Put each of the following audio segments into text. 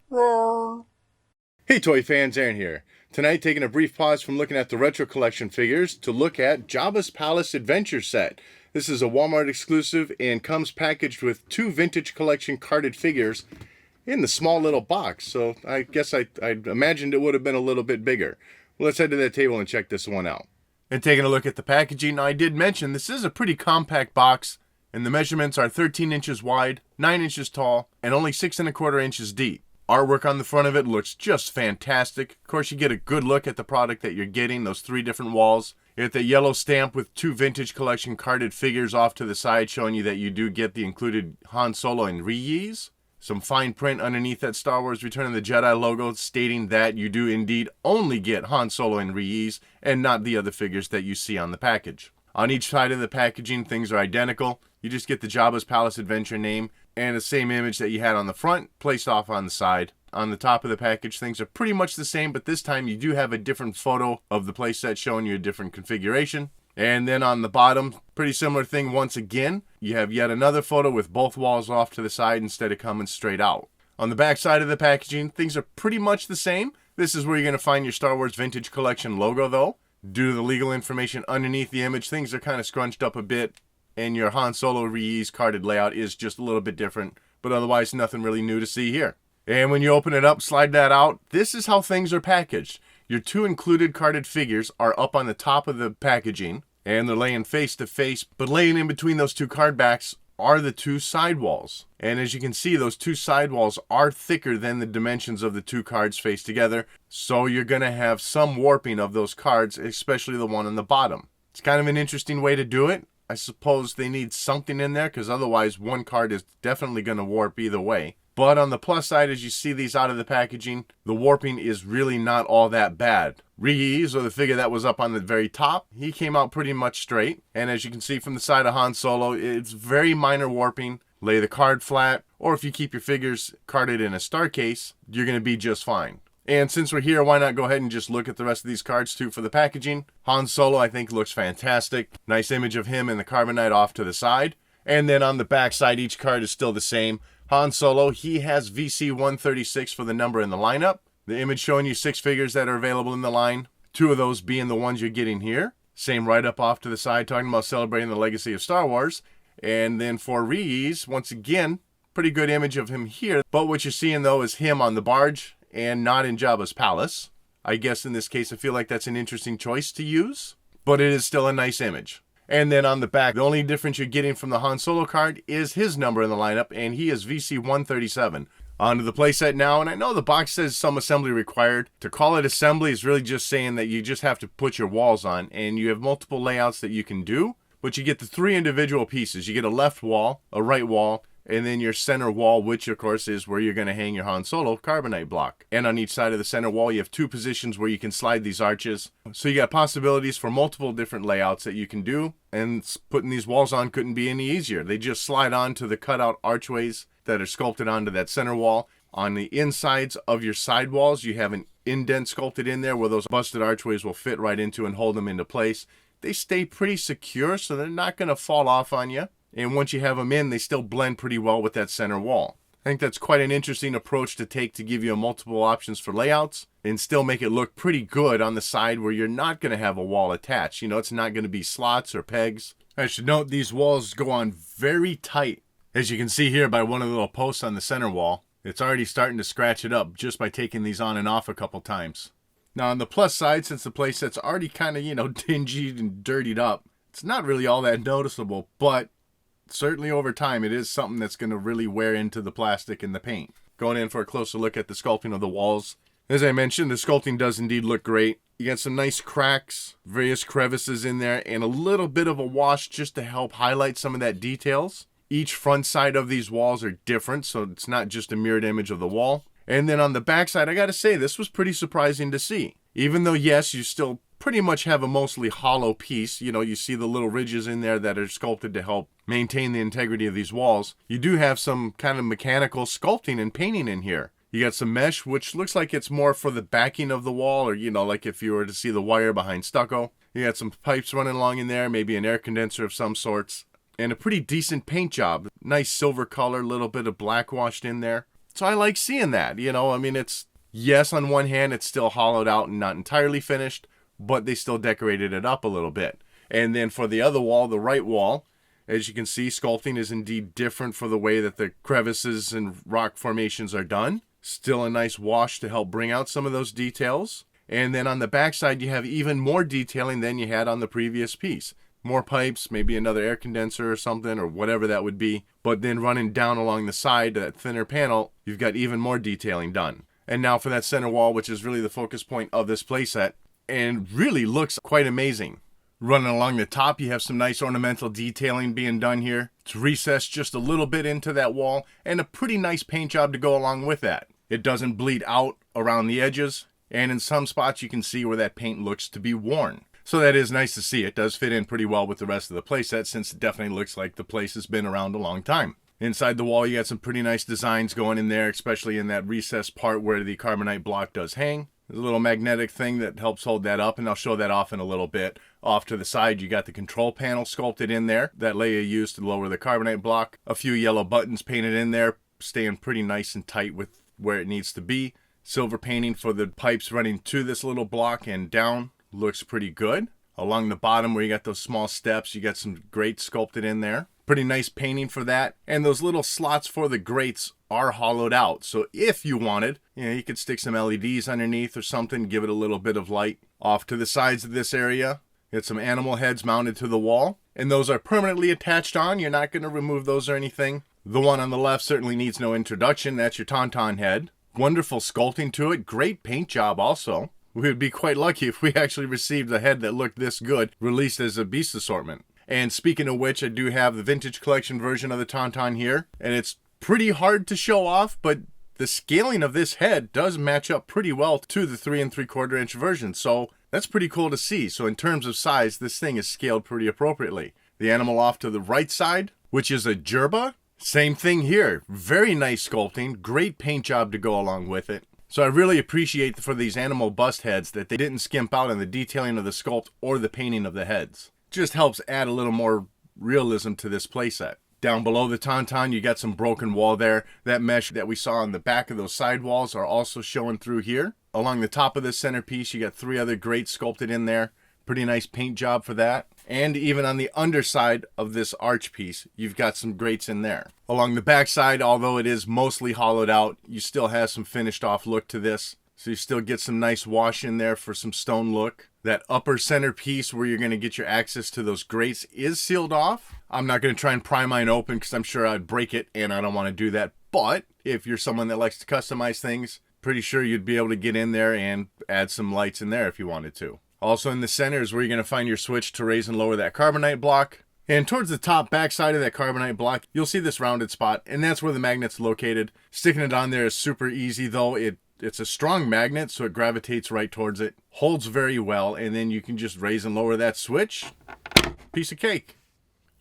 Well, Hey toy fans, Aaron here. Tonight taking a brief pause from looking at the retro collection figures to look at Jabba's Palace Adventure Set. This is a Walmart exclusive and comes packaged with 2 vintage collection carded figures in the small little box. So I guess I imagined it would have been a little bit bigger. Well, let's head to that table and check this one out. And taking a look at the packaging, I did mention this is a pretty compact box and the measurements are 13 inches wide, 9 inches tall, and only 6 1/4 inches deep. Artwork on the front of it looks just fantastic. Of course, you get a good look at the product that you're getting, those 3 different walls. You get the yellow stamp with 2 vintage collection carded figures off to the side, showing you that you do get the included Han Solo and Ree Yees. Some fine print underneath that Star Wars Return of the Jedi logo stating that you do indeed only get Han Solo and Ree Yees and not the other figures that you see on the package. On each side of the packaging, things are identical. You just get the Jabba's Palace Adventure name and the same image that you had on the front placed off on the side. On the top of the package, things are pretty much the same, but this time you do have a different photo of the playset showing you a different configuration. And then on the bottom, pretty similar thing once again. You have yet another photo with both walls off to the side instead of coming straight out. On the back side of the packaging, things are pretty much the same. This is where you're going to find your Star Wars Vintage Collection logo though. Due to the legal information underneath the image, things are kind of scrunched up a bit. And your Han Solo Ree Yees carded layout is just a little bit different, but otherwise nothing really new to see here. And when you open it up, slide that out, this is how things are packaged. Your 2 included carded figures are up on the top of the packaging, and they're laying face to face, but laying in between those 2 card backs are the 2 sidewalls. And as you can see, those 2 sidewalls are thicker than the dimensions of the 2 cards faced together, so you're going to have some warping of those cards, especially the one on the bottom. It's kind of an interesting way to do it. I suppose they need something in there because otherwise one card is definitely going to warp either way. But on the plus side, as you see these out of the packaging, the warping is really not all that bad. Ree Yees, or the figure that was up on the very top, he came out pretty much straight. And as you can see from the side of Han Solo, it's very minor warping. Lay the card flat, or if you keep your figures carded in a star case, you're going to be just fine. And since we're here, why not go ahead and just look at the rest of these cards too for the packaging. Han Solo, I think, looks fantastic. Nice image of him and the Carbonite off to the side. And then on the back side, each card is still the same. Han Solo, he has VC 136 for the number in the lineup. The image showing you 6 figures that are available in the line. 2 of those being the ones you're getting here. Same right up off to the side, talking about celebrating the legacy of Star Wars. And then for Ree Yees, once again, pretty good image of him here. But what you're seeing, though, is him on the barge and not in Jabba's palace. I guess in this case, I feel like that's an interesting choice to use, but it is still a nice image. And then on the back, the only difference you're getting from the Han Solo card is his number in the lineup, and he is VC 137. Onto the playset now, and I know the box says some assembly required. To call it assembly is really just saying that you just have to put your walls on, and you have multiple layouts that you can do, but you get the 3 individual pieces. You get a left wall, a right wall, and then your center wall, which of course is where you're going to hang your Han Solo Carbonite block. And on each side of the center wall, you have 2 positions where you can slide these arches. So you got possibilities for multiple different layouts that you can do. And putting these walls on couldn't be any easier. They just slide onto the cutout archways that are sculpted onto that center wall. On the insides of your side walls, you have an indent sculpted in there where those busted archways will fit right into and hold them into place. They stay pretty secure, so they're not going to fall off on you. And once you have them in, they still blend pretty well with that center wall. I think that's quite an interesting approach to take to give you multiple options for layouts and still make it look pretty good on the side where you're not going to have a wall attached. You know, it's not going to be slots or pegs. I should note these walls go on very tight. As you can see here by one of the little posts on the center wall, it's already starting to scratch it up just by taking these on and off a couple times. Now on the plus side, since the playset's already kind of, dingy and dirtied up, it's not really all that noticeable, but certainly over time, it is something that's going to really wear into the plastic and the paint. Going in for a closer look at the sculpting of the walls. As I mentioned, the sculpting does indeed look great. You got some nice cracks, various crevices in there, and a little bit of a wash just to help highlight some of that details. Each front side of these walls are different, so it's not just a mirrored image of the wall. And then on the back side, I got to say, this was pretty surprising to see. Even though, yes, you still pretty much have a mostly hollow piece. You see the little ridges in there that are sculpted to help maintain the integrity of these walls. You do have some kind of mechanical sculpting and painting in here. You got some mesh, which looks like it's more for the backing of the wall, or, like if you were to see the wire behind stucco. You got some pipes running along in there, maybe an air condenser of some sorts. and a pretty decent paint job. Nice silver color, a little bit of black washed in there. So I like seeing that, I mean, it's, yes, on one hand, it's still hollowed out and not entirely finished, but they still decorated it up a little bit. And then for the other wall, the right wall, as you can see, sculpting is indeed different for the way that the crevices and rock formations are done. Still a nice wash to help bring out some of those details. And then on the backside, you have even more detailing than you had on the previous piece. More pipes, maybe another air condenser or something, or whatever that would be. But then running down along the side, that thinner panel, you've got even more detailing done. And now for that center wall, which is really the focus point of this playset, and really looks quite amazing. Running along the top, you have some nice ornamental detailing being done here. It's recessed just a little bit into that wall, and a pretty nice paint job to go along with that. It doesn't bleed out around the edges, and in some spots you can see where that paint looks to be worn. So that is nice to see. It does fit in pretty well with the rest of the playset, since it definitely looks like the place has been around a long time. Inside the wall, you got some pretty nice designs going in there, especially in that recessed part where the carbonite block does hang. There's a little magnetic thing that helps hold that up, and I'll show that off in a little bit. Off to the side, you got the control panel sculpted in there that Leia used to lower the carbonite block. A few yellow buttons painted in there, staying pretty nice and tight with where it needs to be. Silver painting for the pipes running to this little block and down. Looks pretty good. Along the bottom where you got those small steps, you got some grates sculpted in there. Pretty nice painting for that. And those little slots for the grates are hollowed out. So if you wanted, you could stick some LEDs underneath or something, give it a little bit of light. Off to the sides of this area, get some animal heads mounted to the wall. And those are permanently attached on. You're not going to remove those or anything. The one on the left certainly needs no introduction. That's your Tauntaun head. Wonderful sculpting to it. Great paint job also. We would be quite lucky if we actually received a head that looked this good, released as a beast assortment. And speaking of which, I do have the vintage collection version of the Tauntaun here, and it's pretty hard to show off, but the scaling of this head does match up pretty well to the 3 3/4 inch version, so that's pretty cool to see. So in terms of size, this thing is scaled pretty appropriately. The animal off to the right side, which is a Jabba, same thing here. Very nice sculpting, great paint job to go along with it. So I really appreciate for these animal bust heads that they didn't skimp out on the detailing of the sculpt or the painting of the heads. Just helps add a little more realism to this playset. Down below the Tauntaun, you got some broken wall there. That mesh that we saw on the back of those side walls are also showing through here. Along the top of this centerpiece, you got 3 other grates sculpted in there. Pretty nice paint job for that. And even on the underside of this arch piece, you've got some grates in there. Along the back side, although it is mostly hollowed out, you still have some finished off look to this. So you still get some nice wash in there for some stone look. That upper center piece where you're going to get your access to those grates is sealed off. I'm not going to try and pry mine open because I'm sure I'd break it, and I don't want to do that. But if you're someone that likes to customize things, pretty sure you'd be able to get in there and add some lights in there if you wanted to. Also in the center is where you're going to find your switch to raise and lower that carbonite block. And towards the top back side of that carbonite block, you'll see this rounded spot, and that's where the magnet's located. Sticking it on there is super easy, though. It's a strong magnet, so it gravitates right towards it. Holds very well, and then you can just raise and lower that switch. Piece of cake.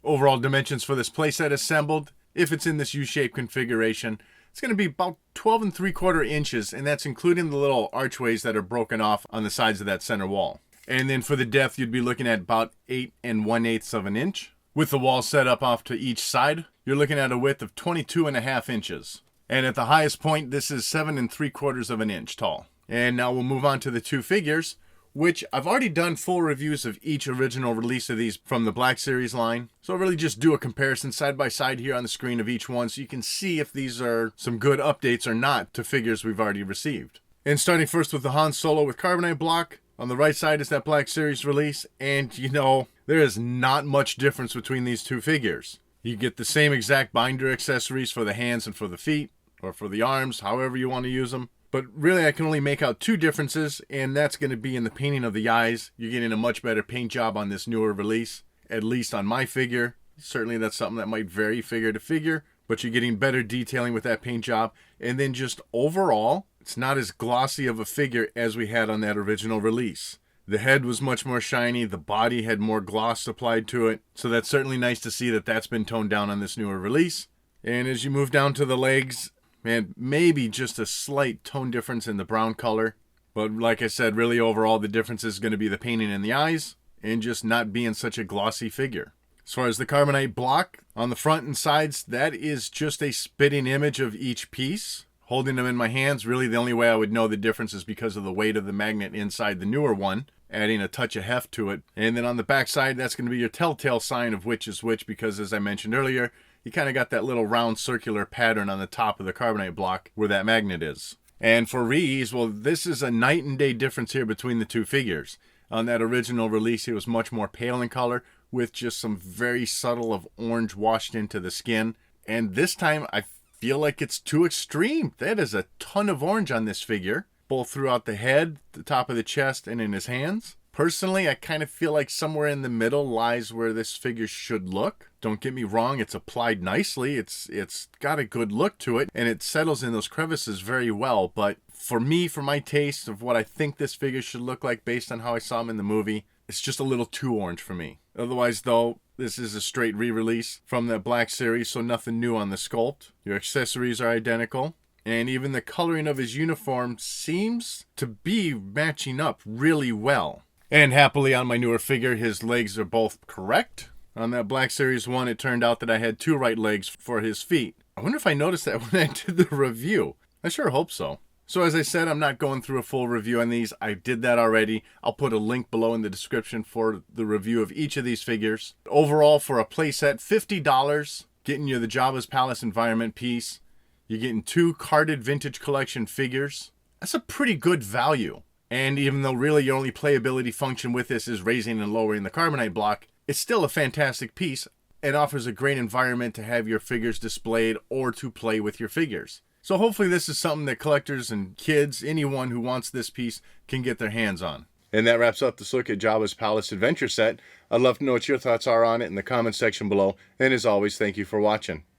Overall dimensions for this playset assembled, if it's in this U-shaped configuration, it's going to be about 12 3/4 inches, and that's including the little archways that are broken off on the sides of that center wall. And then for the depth, you'd be looking at about 8 1/8 of an inch. With the wall set up off to each side, you're looking at a width of 22 1/2 inches. And at the highest point, this is 7 3/4 of an inch tall. And now we'll move on to the 2 figures, which I've already done full reviews of each original release of these from the Black Series line. So I'll really just do a comparison side by side here on the screen of each one so you can see if these are some good updates or not to figures we've already received. And starting first with the Han Solo with carbonite block. On the right side is that Black Series release, and there is not much difference between these 2 figures. You get the same exact binder accessories for the hands and for the feet, or for the arms, however you want to use them. But really I can only make out 2 differences, and that's going to be in the painting of the eyes. You're getting a much better paint job on this newer release, at least on my figure. Certainly that's something that might vary figure to figure, but you're getting better detailing with that paint job. And then just overall, it's not as glossy of a figure as we had on that original release. The head was much more shiny, the body had more gloss applied to it, so that's certainly nice to see that that's been toned down on this newer release. And as you move down to the legs, man, maybe just a slight tone difference in the brown color. But like I said, really overall the difference is going to be the painting in the eyes and just not being such a glossy figure. As far as the Carbonite block on the front and sides, that is just a spitting image of each piece. Holding them in my hands, really the only way I would know the difference is because of the weight of the magnet inside the newer one, adding a touch of heft to it. And then on the back side, that's going to be your telltale sign of which is which, because as I mentioned earlier, you kind of got that little round circular pattern on the top of the Carbonite block where that magnet is. And for Ree Yees, well, this is a night and day difference here between the two figures. On that original release, it was much more pale in color with just some very subtle of orange washed into the skin. And this time, I feel like it's too extreme. That is a ton of orange on this figure, both throughout the head, the top of the chest, and in his hands. Personally, I kind of feel like somewhere in the middle lies where this figure should look. Don't get me wrong, it's applied nicely. It's got a good look to it, and it settles in those crevices very well. But for me, for my taste of what I think this figure should look like based on how I saw him in the movie, it's just a little too orange for me. Otherwise, though, this is a straight re-release from that Black series, so nothing new on the sculpt. Your accessories are identical. And even the coloring of his uniform seems to be matching up really well. And happily on my newer figure, his legs are both correct. On that Black Series 1, it turned out that I had 2 right legs for his feet. I wonder if I noticed that when I did the review. I sure hope so. So as I said, I'm not going through a full review on these. I did that already. I'll put a link below in the description for the review of each of these figures. Overall, for a playset, $50, getting you the Jabba's Palace environment piece. You're getting 2 carded vintage collection figures. That's a pretty good value. And even though really your only playability function with this is raising and lowering the Carbonite block, it's still a fantastic piece and offers a great environment to have your figures displayed or to play with your figures. So hopefully this is something that collectors and kids, anyone who wants this piece, can get their hands on. And that wraps up this look at Jabba's Palace Adventure Set. I'd love to know what your thoughts are on it in the comments section below. And as always, thank you for watching.